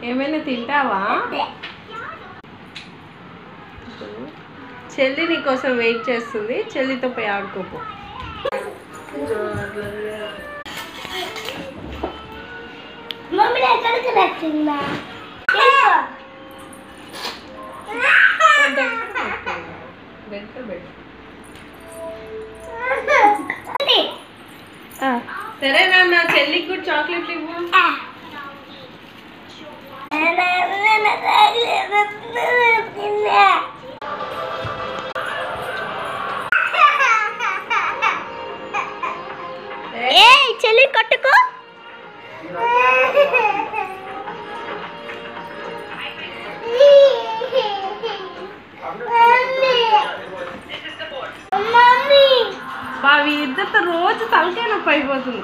ఏమైనా తింటావా? చెల్లి నీకోసం వెయిట్ చేస్తుంది. చెల్లితో పోయి ఆడుకోపో. సరే నాన్న, చెల్లికి కూడా చాక్లెట్ ఇవ్వు. చెల్లి కొట్టుకో. వీరిద్దరితో రోజు తలకాయ నొప్పి అయిపోతుంది.